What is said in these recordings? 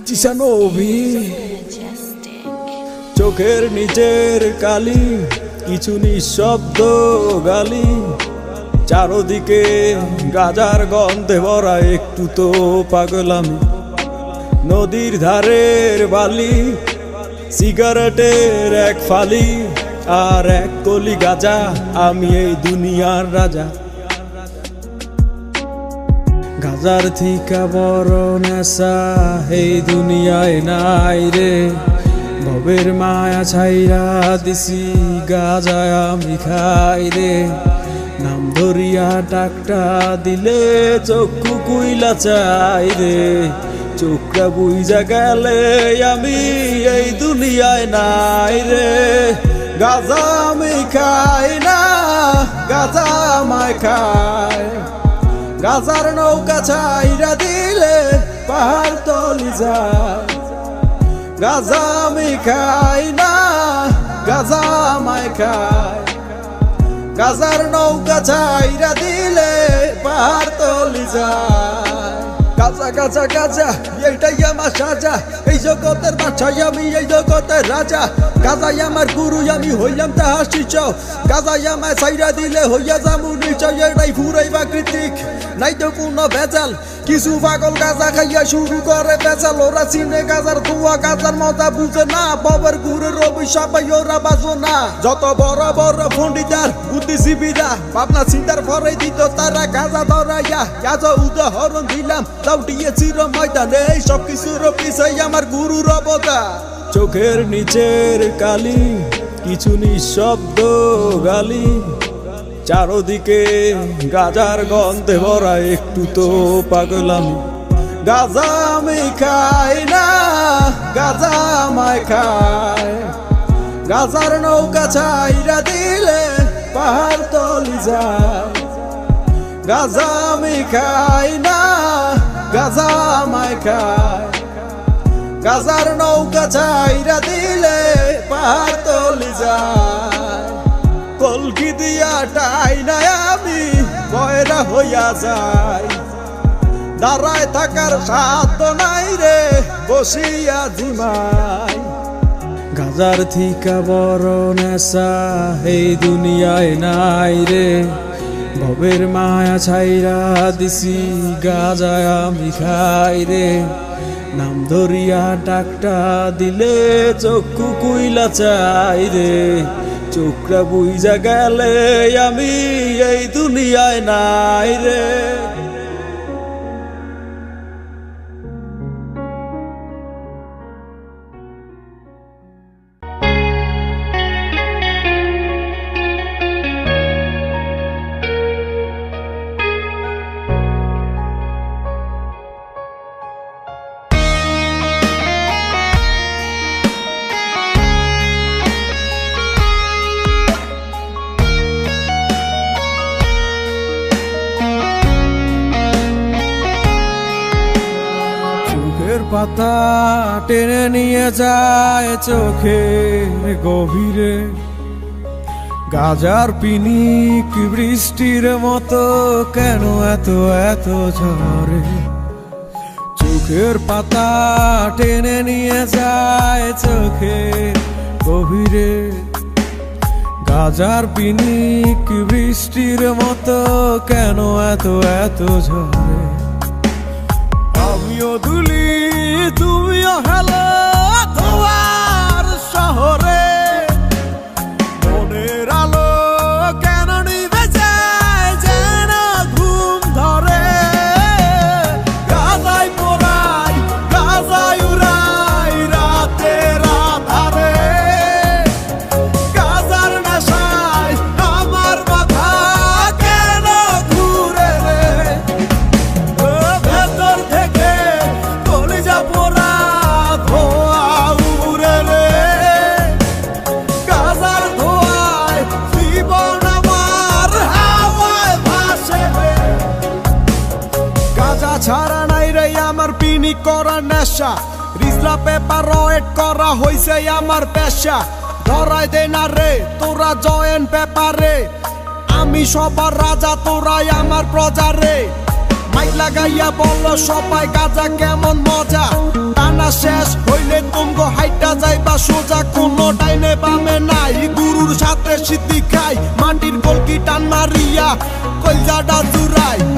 জিসানবি চোখের নিচের কালি কিছু নিঃশব্দ গালি চারদিকে গাজার গন্ধে ভরা একটু তো পাগল আমি নদীর ধারের বালি সিগারেটের এক ফালি আর এক কলি গাজা আমি এই দুনিয়ার রাজা গাজার থিকা বড় নেশা এই দুনিয়ায় নাই রে ভবের মায়া ছাইরা দিছি গাজায় আমি খাই রে নাম ধরিয়া ডাকটা দিলে চক্ষু কুইলা চাই রে চোখটা বুইজা গেলে আমি এই দুনিয়ায় নাই রে গাজা আমি খাই না গাজা আমায় খায় গাজার নৌকা ছাইরা দিলে পাহাড় তলি যায় গাজা আমি খাই না গাজা আমায় খায় গাজার নৌকা ছাইরা দিলে পাহাড় তলি যায় গাজা গাজা গাজা এইটাই আমার সাজা এই জগতের বাদশা আমি এই জগতের রাজা গাজাই আমার গুরু আমি হইলাম তাহার শিষ্য গাজাই আমায় ছাইরা দিলে হইয়া যামু নিশ্চয় এটাই পুরাই প্রাকৃতিক নাই তো কোনো ভেজাল কিছু পাগল গাজা খাইয়া শুরু করে বেচাল ওরা চিনে গাজার ধোয়া গাজার মজা বুঝে না বাবার গুরুর অভিশাপ ওরা বাজো না যত বড় বড় পণ্ডিতার বুদ্ধিজীবীরা ভাবনা চিন্তার পরে দিত তারা গাজা ধরাইয়া গাজা উদাহরণ দিলাম লাউটিয়ে চির ময়দানে এই সব কিছুর পিছাই আমার গুরুর অবদান চোখের নিচের কালি কিছু নিঃশব্দ গালি চারদিকে গাজার গন্ধে ভরা একটু তো পাগল আমি গাজা আমি খাই না গাজা আমায় খায় গাজার নৌকা ছাইরা দিলে পাহাড় তলি যায় গাজা আমি খাই না গাজা আমায় খায় গাজার নৌকা ছাইরা দিলে পাহাড় তলি যায় কলকি দিয়া টাই না আমি বয়রা হইয়া যাই দাঁড়ায় থাকার সাধ্য নাই রে বসিয়া ঝিমাই গাজার থিকা বড় নেশা এই দুনিয়ায় নাই রে ভবের মায়া ছাইরা দিছি গাজায় আমি খাই রে নাম ধরিয়া ডাকটা দিলে চক্ষু কুইলা চাই রে চোখটা বুইজা গেলে আমি এই দুনিয়ায় নাই রে পাতা টেনে নিয়ে যায় চোখের গভীরে গাজার পিনিক বৃষ্টির মতো কেন এত এত ঝরে চোখের পাতা টেনে নিয়ে যায় চোখের গভীরে গাজার পিনিক বৃষ্টির মতো কেন এত এত ঝরে আমিও দুলি তুমিও হেলো তোমার শহরে মনের আলো কেন নিভে যায় যেন ঘুম ধরে গাজায় পোড়াই গাজায় উড়াই রাতের আধারে গাজার নেশায় আমার মাথা কেন ঘুরে রে ভেতর থেকে কলিজা পোড়া ধোয়া উড়ে রে গাজার ধোয়ায় জীবন আমার হাওয়ায় ভাসে রে গাজা ছাড়া নাই রে আমার পিনি করা নেশা রিজলা পেপার রয়েট করা হইছে আমার পেশা ধরাই দে না রে তোরা জয়েন পেপারে আমি সবার রাজা তোরাই আমার প্রজা রে মাইক লাগাইয়া বললো সবাই গাজা কেমন মজা টানা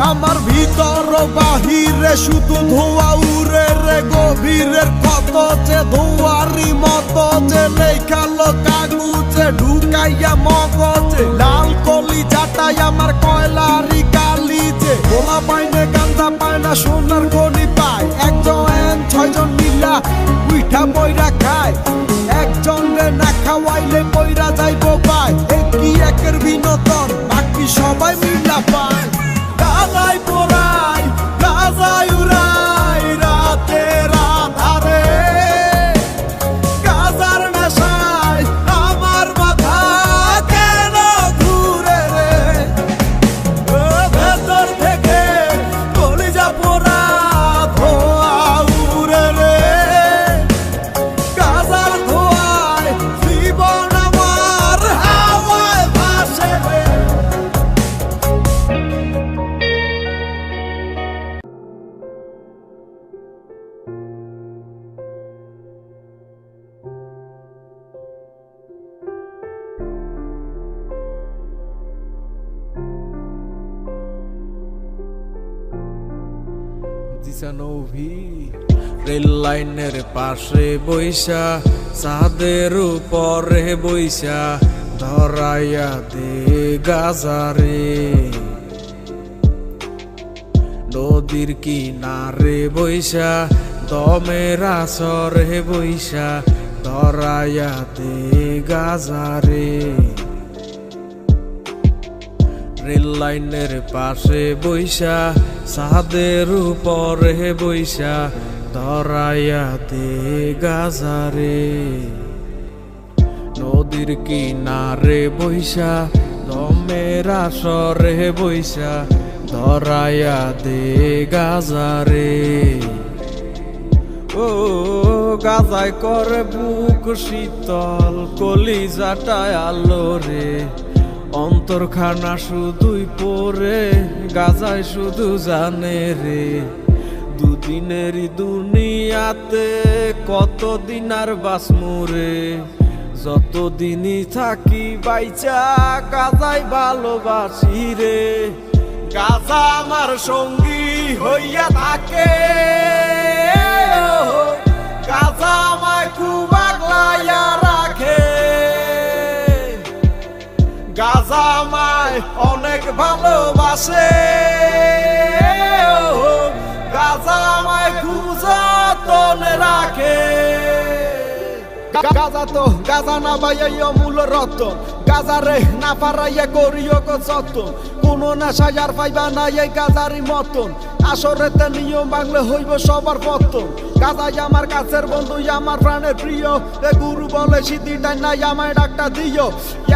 আমার ভিতর বাহিরে শুধু ধোয়া উড়ে রে, গভীরের কত যে ধোয়ারি মতো যে লেখালো কাগজে ঢুকাইয়া মগজে, লাল কলি জাটাই আমার কয়লারি কালি যে, গোলা পাইনে গান্দা পায় না সোনার খনি পায়, একজন 6 জন মিলা উইঠা বইরা খায়, একজন রে না খাওয়াইলে বইরা যাইব পায়, কি একের বিনোদন বাকি সবাই মিলা পায়। গাজাই পোড়াই গাজাই উড়াই রাতের আধারে, গাজার নেশায় আমার মাথা কেন ঘুরে রে, ভেতর থেকে কলিজা পোড়া ধোয়া উড়ে রে, গাজার ধোয়ায় জীবন আমার হাওয়ায় ভাসে রে। রেল লাইনের পাশে বইসা, চাঁদের উপরে বইসা, ধরাইয়া দে গাজারে, নদীর কিনারে বইসা, দমের আসরে বইসা, ধরাইয়া দে গাজারে, রেল লাইনের পাশে বইসা, ছাদের উপরে বইসা, ধরাইয়া দে গাজারে, নদীর কিনারে বইসা, দমের আসরে বইসা, ধরাইয়া দে গাজারে। ও গাজায় করে বুক শীতল, কলিজাটায় আলো রে, অন্তরখানা শুধুই পড়ে, গাজায় শুধু জানে রে, দুদিনেরই দুনিয়াতে কতদিন আর বাসমুরে, যতদিনই থাকি বাইচা গাজায় ভালোবাসি রে, গাজা আমার সঙ্গী হইয়া থাকে, গাজা আমায় খুব আগলাইয়া রাখে, গাজা আমায় অনেক ভালোবাসে, গাজা আমায় খুব যতনে রাখে, গাজা তো গাজা না বাইয়া মূল রতন, গাজা রে না পারাইয়া করিও যতন, কোনো নেশায় আর পাইবা না এই গাজারি মতন, আসরেতে নিয়ম ভাঙলে হইব সবার পতন, গাজাই আমার কাছের বন্ধু আমার প্রাণের প্রিয়, এ গুরু বলে সিদ্ধিটাই নাই আমায় ডাকটা দিও,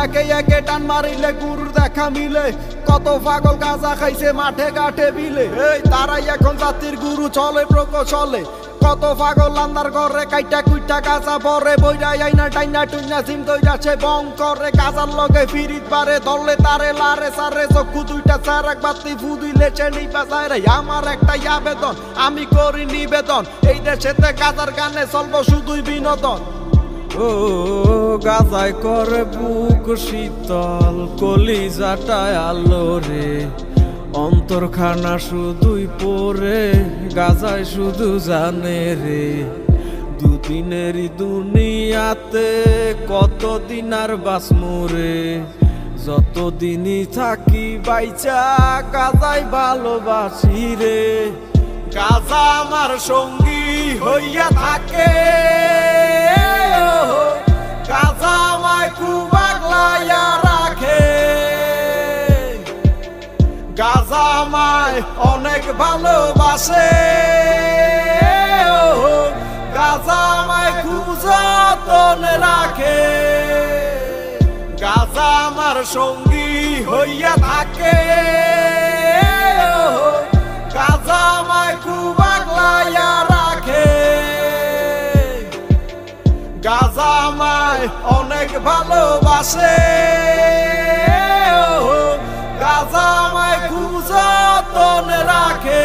একে একে টান মারিলে গুরুর দেখা মিলে, কত পাগল গাজা খাইছে মাঠে ঘাটে বিলে, এই তারাই এখন জাতির গুরু চলে প্রকৌশলে, কত পাগল আন্দার ঘরে কাইটা কুইটা গাজা পরে, বইরা আইনা টাইনা টুইনা সিম দইরাছে বং করে, গাজার লগে ফিরিত পারে ধরলে তারে লারে সারে, চক্ষু দুইটা চারাক বাতি ফুদিলে চেনি বাজায় রে, আমার একটাই আবেদন আমি করি নিবেদন, এই দেশেতে গাজার গানে চলবো শুধুই বিনোদন। ও গাজায় করে বুক শীতল, কলিজাটায় আলো রে, অন্তরখানা শুধুই পড়ে, গাজায় শুধু জানে রে, দুদিনেরই দুনিয়াতে কতদিন আর বাসমুরে, যতদিনই থাকি বাইচা গাজায় ভালোবাসি রে, গাজা আমার সঙ্গী হইয়া থাকে, গাজা আমায় খুব আগলাইয়া রাখে, গাজা আমায় অনেক ভালোবাসে, গাজা আমায় খুব যতনে রাখে, গাজা আমার সঙ্গী হইয়া থাকে, গাজা আমায় খুব আগলাইয়া রাখে, গাজা আমায় অনেক ভালোবাসে, গাজা আমায় খুব যতনে রাখে।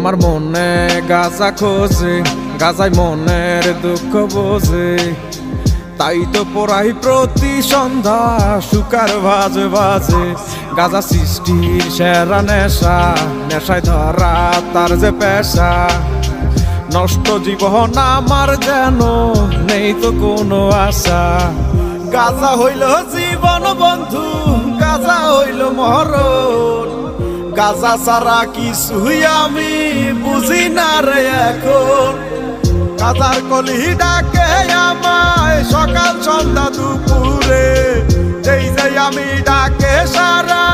আমার মনে গাঁজা খোঁজে, গাঁজায় মনের দুঃখ বোঝে, তাই তো পড়াই প্রতি সন্ধ্যা সুকার বাজে বাজে। গাঁজা সৃষ্টির সেরা নেশা, নেশায় ধরা তার যে পেশা। নষ্ট জীবন আমার যেন নেই তো কোনো আশা। গাঁজা হইল জীবন বন্ধু, গাঁজা হইল মরণ, গাঁজা ছাড়া কিছুই আমি বুঝি না রে এখন। গাঁজার কলি ডাকে আমায় সকাল সন্ধ্যা দুপুরে, যেই যেই আমি ডাকে সারা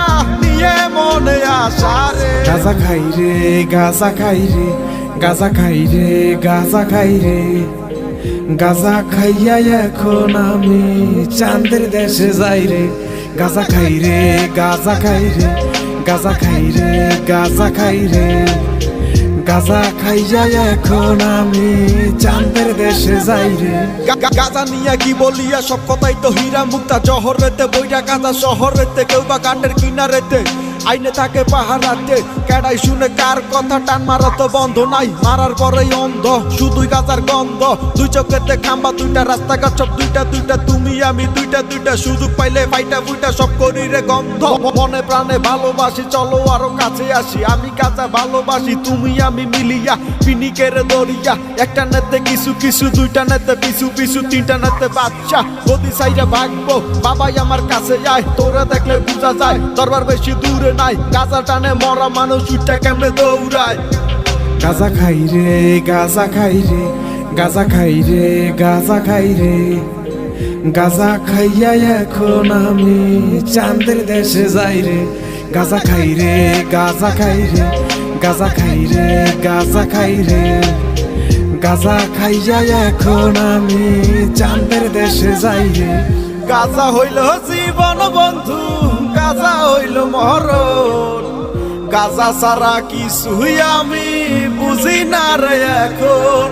নিয়ে মনে আসা রে। গাঁজা খাই রে, গাঁজা খাই রে, গাঁজা খাই রে, গাঁজা খাই রে। গাঁজা খাইয়া এখন আমি চাঁদের দেশে যাই রে। গাঁজা খাই রে, গাঁজা খাই রে, গাঁজা খাই রে, গাঁজা খাই রে। গাঁজা খাইয়া এখন আমি চাঁদের দেশে যাই রে। গাঁজা নিয়ে কি বলিয়া সব কথাই তো হীরা মুক্তা জহরেতে বইরা। গাঁজা শহরেতে কেউ বা কাঠের কিনারেতে আইনে থাকে পাহারাতে। কেডাই শুনে কার কথা, টান মারা তো বন্ধ নাই, মারার পরেই অন্ধ শুধুই গাঁজার গন্ধ। দুই চোখেতে খাম্বা দুইটা, রাস্তাঘাট সব দুইটা দুইটা, তুমি আমি দুইটা দুইটা, সুযোগ পাইলে ফাইটা ফুইটা সব করি রে গন্ধ। মনে প্রাণে ভালোবাসি, চলো আরো কাছে আসি। আমি গাঁজা ভালোবাসি, তুমি আমি মিলিয়া পিনিকের দরিয়া। একটা নেতে কিছু কিছু, দুইটা নেতে পিছু পিছু, তিনটা নেতে বাচ্চা। গদি সাইডে ভাগবো, বাবাই আমার কাছে যায়, তোরা দেখলে বুঝা যায় দরবার বেশি দূরে নাই। গাঁজা টানে মরা মানুষ উঠটা কেমনে দৌড়ায়। গাঁজা খাই রে, গাঁজা খাই রে, গাঁজা খাই রে, গাঁজা খাই রে। গাঁজা খাইয়া এখন আমি চাঁদের দেশে যাই রে। গাঁজা খাই রে, গাঁজা খাই রে, গাঁজা খাই রে, গাঁজা খাই রে। গাঁজা খাইয়া এখন আমি চাঁদের দেশে যাই রে। গাঁজা হইল জীবন বন্ধু, গাঁজা হইল মরণ, গাঁজা ছাড়া কিছুই আমি বুঝি না রে এখন।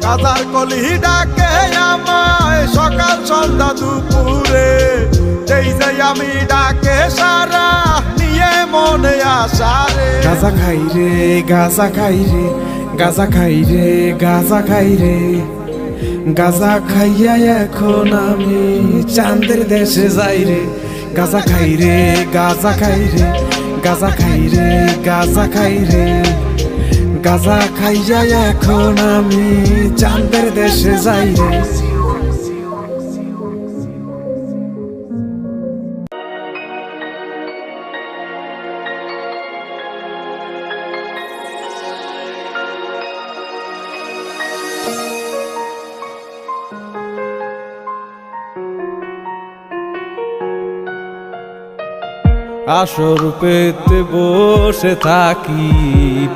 গাঁজার কলি ডাকে আমায় সকাল সন্ধ্যা দুপুরে, যেই যেই আমি ডাকে সারা নিয়ে মনে আসা রে। গাঁজা খাই রে, গাঁজা খাই রে, গাঁজা খাই রে, গাঁজা খাই রে। গাঁজা খাইয়া এখন আমি চাঁদের দেশে যাই রে। গাঁজা খাই রে, গাঁজা খাই রে, গাঁজা খাই রে, গাঁজা খাই রে। গাঁজা খাইয়া এখন আমি চাঁদের দেশে যাই রে। আসর পেতে বসে থাকি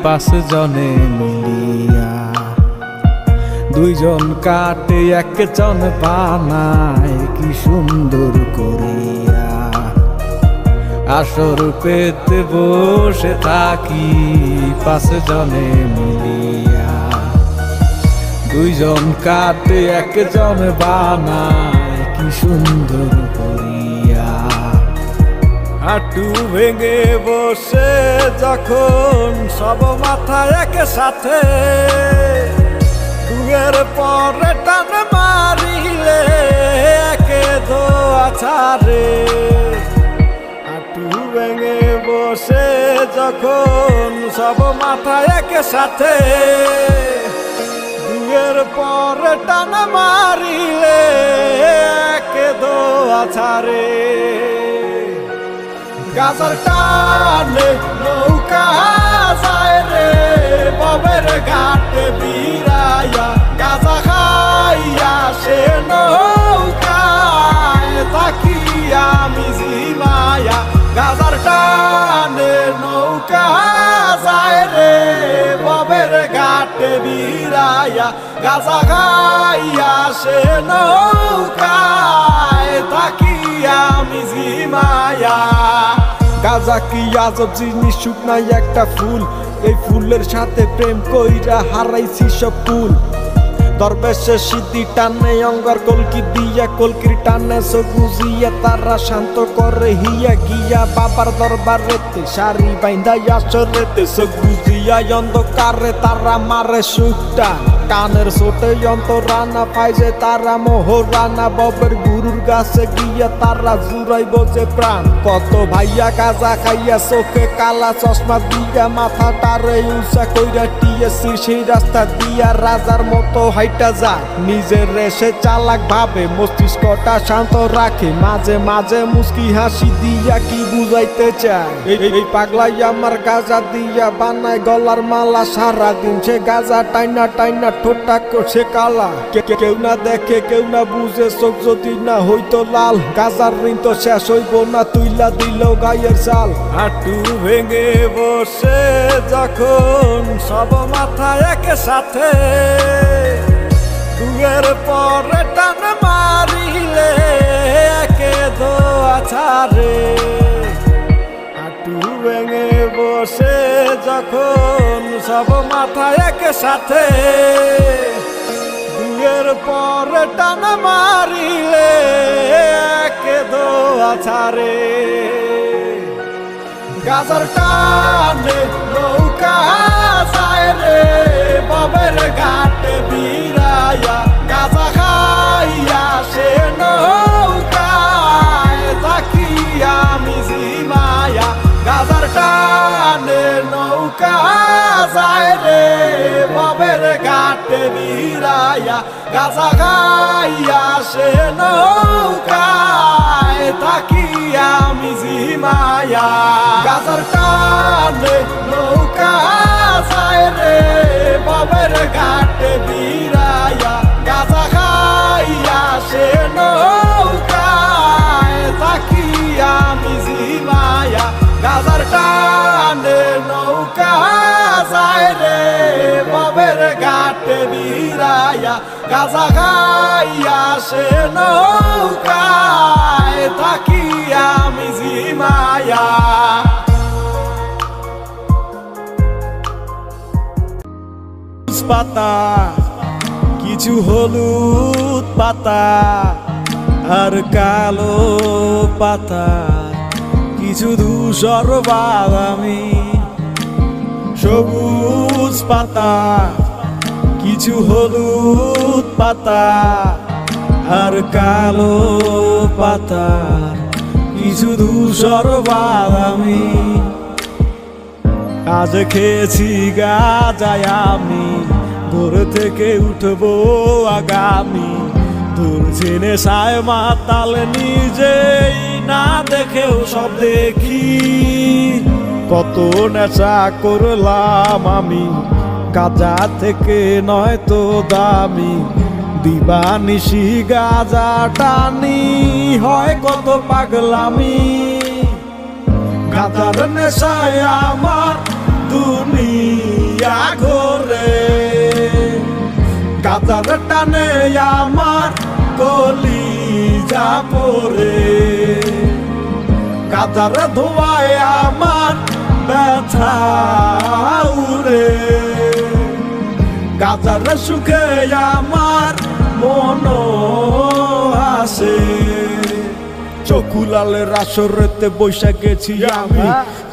পাঁচ জনে মিলিয়া, দুইজন কাটে এক জন পানায় কি সুন্দর করিয়া। আসর পেতে বসে থাকি পাঁচ জনে মিলিয়া, দুইজন কাটে এক জন বানায় কি সুন্দর করিয়া। হাঁটু ভেঙে বসে যখন সব মাথা একসাথে, দুয়ের পরে টান মারিলে একে ধোয়া ছাড়ে। হাঁটু ভেঙে বসে যখন সব মাথা একসাথে, দুয়ের পরে টান মারিলে একে ধোয়া ছাড়ে। গাজার টানে নৌকা যায় রে ববের ঘাটে বিরাইয়া, গাজা খাইয়া সে নৌকায় তাকিয়া আমি জিমায়া। গাজার টানে নৌকা যায় রে ববের ঘাটে বিরাইয়া, গাজা খাইয়া সে নৌকায় তাকিয়া আমি জিমায়া। গাজা কি আজব জিনিস, শুকনাই একটা ফুল, এই ফুলের সাথে প্রেম কইরা হারাইছি সব ফুল। দরবেশে সিদ্ধি টানে অঙ্গার কলকি দিয়া, কলকির টানে সগুজিয়া তারা শান্ত করে হিয়া গিয়া। বাবার দরবারেতে শাড়ি বাইন্দা আসরেতে সগুজি দিয়া অন্ধকারে তারা মারে সুটটা কানের ছোটে অন্তরানা পাইছে তারা মোহরানা ববের গুরুর গাছে গিয়া তারা জুড়াইব যে প্রাণ কত ভাইয়া গাজা খাইয়া চোখে কালা চশমা দিয়া মাথা টারে উঁচা কইরা টিএসির সেই রাস্তা দিয়া রাজার মতো হাইটা যায় নিজের রেসে চালাক ভাবে মস্তিষ্কটা শান্ত রাখে মাঝে মাঝে মুস্কি হাসি দিয়া কি বুঝাইতে চায় এই পাগলাই আমার গাজা দিয়া বানায় গলার মালা সারাদিন সে গাজা টাইনা টাইনা ঠোঁটটা করছে কালা কেউ না দেখে কেউ না বুঝে চোখ যদি না হইতো লাল গাজার ঋণ তো শেষ হইব না তুইলা দিল গায়ের চাল হাঁটু ভেঙে বসে যখন সব মাথা একে সাথে দুয়ের পরে টান মারিলে একে দোয়া ছাড়ে হাঁটু ভেঙে বসে যখন সব মাথা একে সাথে দুয়ের পরে টান মারিলে একে দোয়া ছাড়ে গাজার টানে নৌকা যায় রে বাবের ঘাটে বিরায়া গাজা খাইয়া সে নৌকায় থাকি আমি জিমায়া গাজার টানে নৌকা যায় রে বাবের ঘাটে বিরায়া গাজা খাইয়া সে নৌকায় থাকি আমি জিমায়া গাজার টানে নৌকা যায় রে বাবের ঘাটে বিরায়া গাজা খাইয়া সে নৌকায় থাকি আমি জিমায়া গাজার টানে নৌকা যায় রে বাবের ঘাটে বিরায়া গাজা খাইয়া সে নৌকায় থাকি আমি জিমায়া পাতা কিছু হলুদ পাতা আর কালো পাতা কিছু ধূসর বাদামি সবুজ পাতা কিছু হলুদ পাতা আর কালো পাতা কিছু ধূসর বাদামি আজ খেয়েছি গাজায় আমি ভোর থেকে উঠবো আগামী দূর জেনে সায় মাতাল নিজেই না দেখেও সব দেখি কত নেশা করলাম আমি গাজা থেকে নয় তো দামি দিবানিশি গাজা টানি হয় কত পাগলামি গাজার নেশায় আমার দুনিয়া ঘোরে গাজার টানে আমার কলিজা পড়ে গাজার ধোয়ায় আমার ব্যথা উড়ে গাজার সুখে আমার মন আসে চকুলালের আসরেতে বৈশা গেছি আমি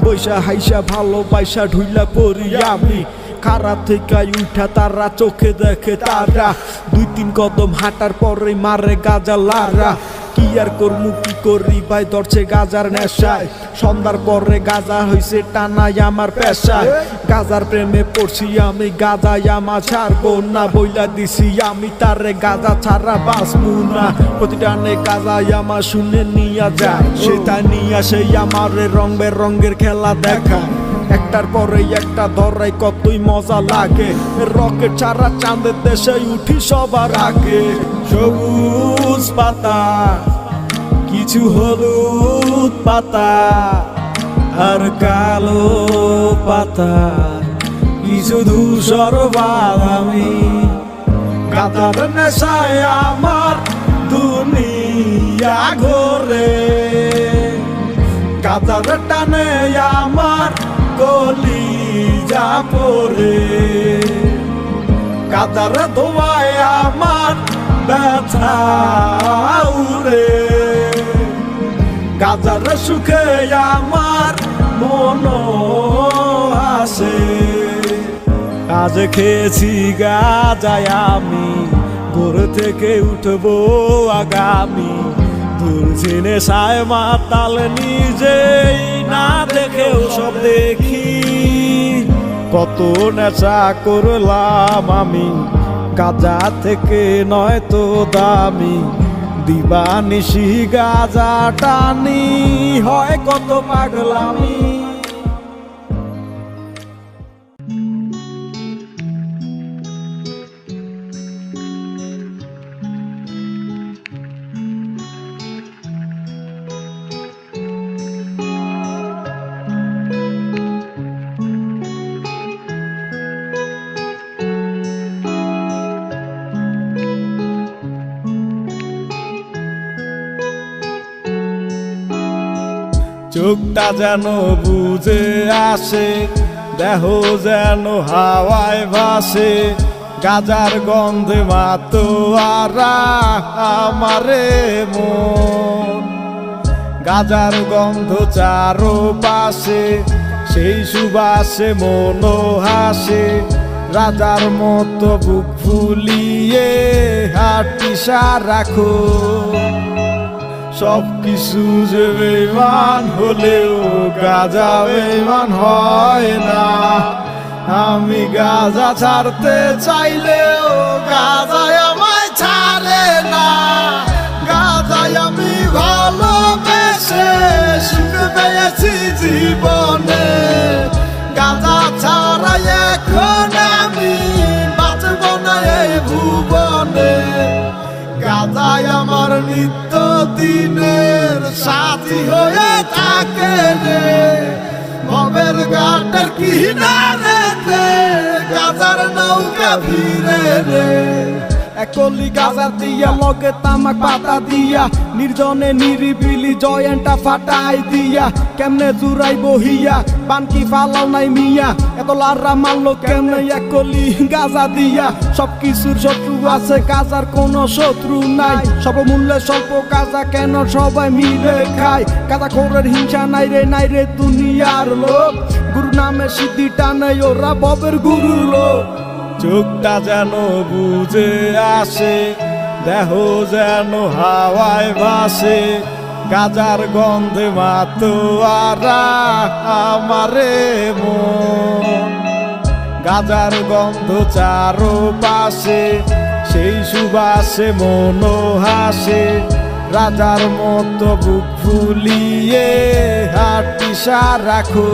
বৈশা হাইসা ভালোবাসা ঢুইলা পড়ি আমি খারা থেকে উঠা তারা চোখে দেখে তারা দুই তিন কদম হাঁটার পরে মারে গাজা লারা কি আর করমু কি করি ভাই ধরছে গাজার নেশায় সন্ধ্যার পরে গাজা হইছে টানাই আমার পেশায় গাজার প্রেমে পড়ছি আমি গাজায় আমার ছাড়বো না বইলা দিছি আমি তারে গাজা ছাড়া বাঁচবো না প্রতিটানে গাজায় আমার শুনে নিয়া যায় সেটা নিয়া সেই আমারে রং বেরঙের খেলা দেখা একটার পরে একটা ধরাই কতই মজা লাগে রকেট ছাড়া চাঁদের দেশে উঠি সবার আগে সবুজ পাতা কিছু হলুদ পাতা আর কালো পাতা কিছু ধূসর বাদামি গাজার নেশায় আমার দুনিয়া ঘোরে গাজার টানে আমার কলিজা পড়ে গাজার ধোয়ায় আমার ব্যথা উড়ে গাজার সুখে আমার মন আসে আজ খেয়েছি গাঁজায় আমি, ঘর থেকে উঠবো আগামী। দুলছি নেশায় মাতাল নিজেই না দেখেও সব দেখি। কত নেশা করলাম আমি, গাঁজা থেকে নয় তো দামি। দিবানিশি গাঁজা টানি, হয় কত পাগলামি। চোখটা যেন বুঝে আসে, দেহ যেন হাওয়ায় ভাসে। গাজার গন্ধে মাতোয়ারা আমারে মন। গাজার গন্ধ চারো পাশে, সেই সুবাসে মনো হাসে। রাজার মতো বুক ফুলিয়ে হাঁটি সারাখো। সব কিছু যে বেঈমান হলেও গাঁজা বেঈমান হয় না। আমি গাঁজা ছাড়তে চাইলেও গাঁজায় আমায় ছাড়ে না। গাঁজায় আমি ভালোবেসে সুখ পেয়েছি জীবনে। গাঁজা ছাড়াই এখন আমি বাঁচব না এই ভুবনে। গাঁজাই আমার নিত্য দিনের সাথী হয়ে থাকে রে। ভবের ঘাটের কিনারেতে গাঁজার নৌকা ভিড়ে রে। একলি গাঁজা দিয়া লগে তামাক পাতা দিয়া, নির্জনে নিরিবিলি জয়েন্টটা ফাটাই দিয়া। কেমনে জুড়াই বহিয়া বানকি ফালাও নাই মিয়া, এত লাররা মারলো কেমনে একলি গাঁজা দিয়া। সব কিছুর শত্রু আছে, গাঁজার কোনো শত্রু নাই। সব মূল্যে স্বল্প গাঁজা কেন সবাই মিলে খায়। গাঁজা খোরের হিংসা নাই রে দুনিয়ার লোক। গুরু নামে সিদ্ধি টানে ওরা ববের গুরুর লোক। চোখটা যেন বুঝে আসে, দেহ যেন হাওয়ায় ভাসে। গাজার গন্ধে মাতোয়ারা আমারে মন। গাজার গন্ধ চারো পাশে, সেই সুবাসে মনো হাসে। রাজার মতো বুক ফুলিয়ে হাঁটি সারাখো।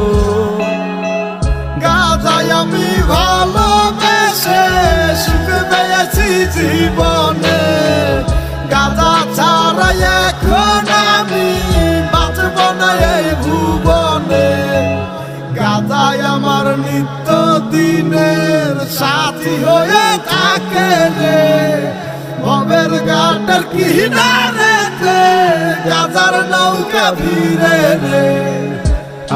গাঁজায় আমি ভালোবেসে সুখ পেয়েছি জীবনে। গাঁজা ছাড়াই এখন আমি বাঁচব না এই ভুবনে। গাঁজাই আমার নিত্য দিনের সাথী হয়ে থাকে রে। ভবের ঘাটের কিনারেতে গাঁজার নৌকা ভিড়ে রে।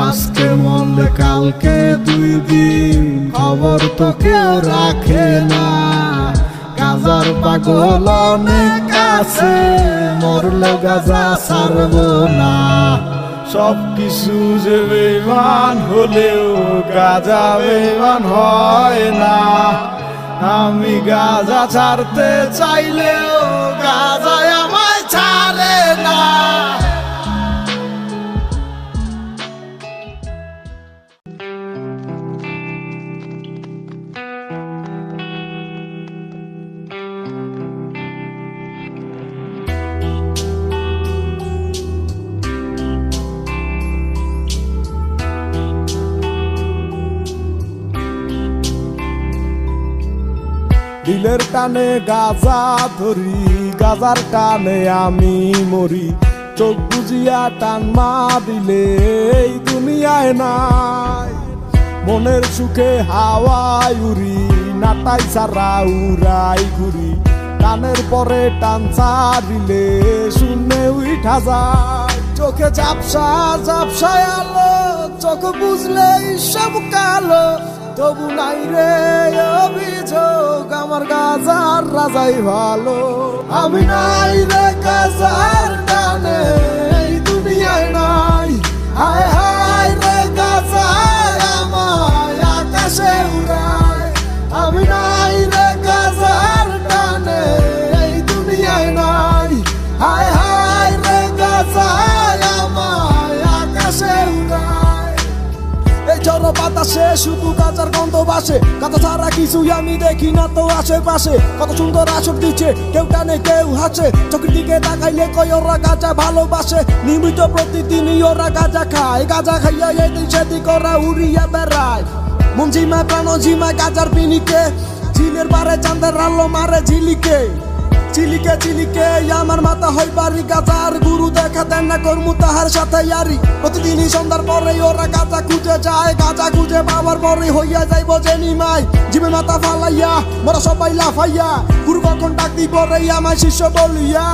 আজকে মরলে কালকে 2 দিন, খবর তো কেউ রাখে না। গাঁজার পাগল অনেক আছে, মরলে গাঁজা ছাড়বো না। সব কিছু যে বেঈমান হলেও গাঁজা বেঈমান হয় না। আমি গাঁজা ছাড়তে চাইলেও গাঁজায় আমায় ছাড়ে না। দিলের টানে গাঁজা ধরি, গাঁজার টানে আমি মরি। চোখ বুঝিয়া টান মারিলে এই দুনিয়ায় নাই। মনের সুখে হাওয়ায় উড়ি, নাটাই সারা উড়াই ঘুরি। টানের পরে টান ছাড়িলে শূন্যে উঠা যায়। চোখে ঝাপসা ঝাপসায় আলো, চোখ বুঝলে সব কালো। তবু নাই রে অভিযোগ, আমার গাঁজার রাজাই ভালো। আমি নাই রে গাঁজার টানে এই দুনিয়ায় নাই। হায় হায় রে গাঁজায় আমায় আকাশে উড়ায়। চারপাশে শুধু গাজার গন্ধ বাসে, গাজা ছাড়া কিছুই আমি দেখি না তো আশেপাশে। কত সুন্দর আসর দিচ্ছে, কেউ টানে কেউ হাসে, চোখের দিকে তাকাইলে কই ওরা গাজা ভালোবাসে। নিয়মিত প্রতিদিনই ওরা গাজা খায়, গাজা খাইয়া এদিক সেদিক ওরা উড়িয়া বেড়ায়। মন ঝিমায় প্রাণ ঝিমায় গাজার পিনিকে, ঝিলের বারে চাঁদের আলো মারে ঝিলিকে। চিলিকে চিলিকে আমার মাথা হয় বাড়ি, গাজার গুরু দেখা দেন না কর্মু তাহার সাথে ইয়ারি। প্রতিদিনই সন্ধ্যার পরে ওরা গাজা খুঁজে যায়, গাজা খুঁজে পাওয়ার পরে হইয়া যাইব জেনি মাই। জিমে মাথা ফালাইয়া মোরা সবাই লাফাইয়া, গুরু কখন ডাক দিব রে আমায় শিষ্য বলিয়া।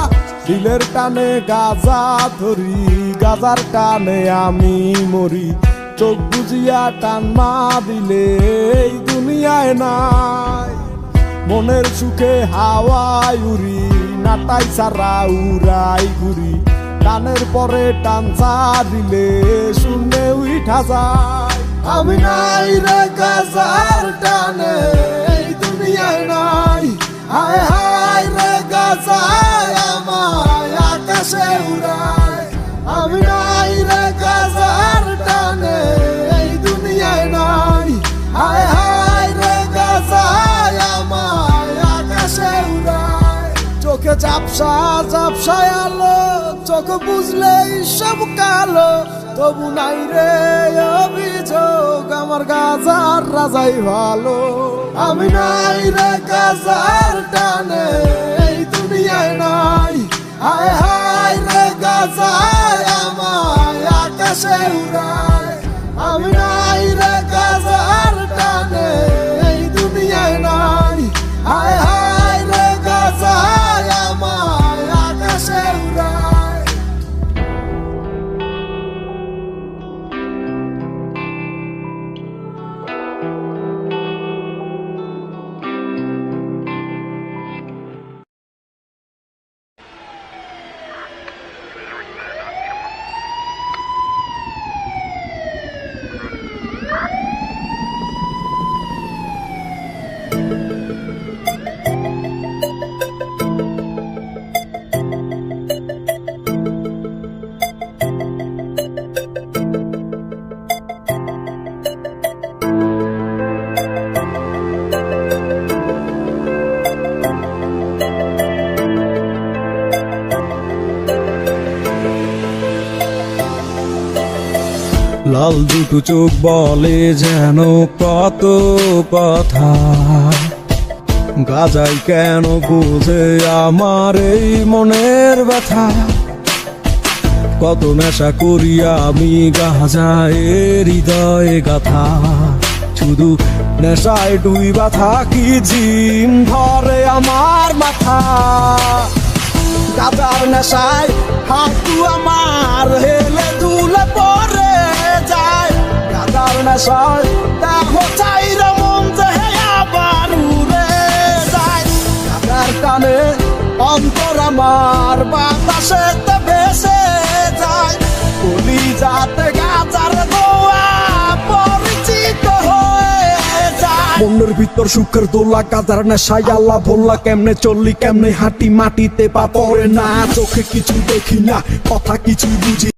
দিলের টানে গাজা ধরি, গাজার টানে আমি মরি, চোখ বুঝিয়া টান মা দিলে এই দুনিয়ায় নাই। মনের সুখে হাওয়ায় উড়ি, নাটাই সারা উড়াই ঘুরি, টানের পরে টান দিলে শূন্যে উঠা যায়। আমি নাই রে গাজার টানে এই দুনিয়ায় নাই, হায় হায় রে গাজায় আমায় আকাশে উড়ায়। আমি নাই রে গাজার টানে এই দুনিয়ায় নাই, হায় হায় রে গাজায় আমায় আকাশে উড়ায়। চোখে ঝাপসা ঝাপসায় আলো, চোখ বুঝলেই সব কালো, তবু নাই রে অভিযোগ আমার গাজার রাজাই ভালো। আমি নাই রে গাজার টানে এই দুনিয়ায় নাই, হায় হায় রে গাজায় আমায় আকাশে উড়ায়। আমি নাই রে গাজার টানে এই দুনিয়ায় নাই, হায় হায় রে গাজায় আমায় আকাশে উড়ায়। লাল দুটো চোখ বলে যেন কত কথা, গাজাই কেন বোঝে আমার এই মনের ব্যথা। কত নেশা করি আমি গাজায় হৃদয়ে গাথা, শুধু নেশায় ডুইবা থাকি জিম ধরে আমার মাথা। গাজার নেশায় হাতু আমার হেলে দুলে পরে যায়, গাজার নেশায় দেহ চাইরা মন যে আবার উড়ে যায়। গাজার টানে অন্তর আমার বাতাসেতে ভেসে যায়, কলি যাতে গাজার দোয়া পরিচিত হয়ে যায়। মনের ভিতর সুখের দোলা, গাজার নেশায় আল্লাহ ভোলা, কেমনে চললি কেমনে হাঁটি মাটিতে পা পড়ে না, চোখে কিছু দেখি না কথা কিছু বুঝি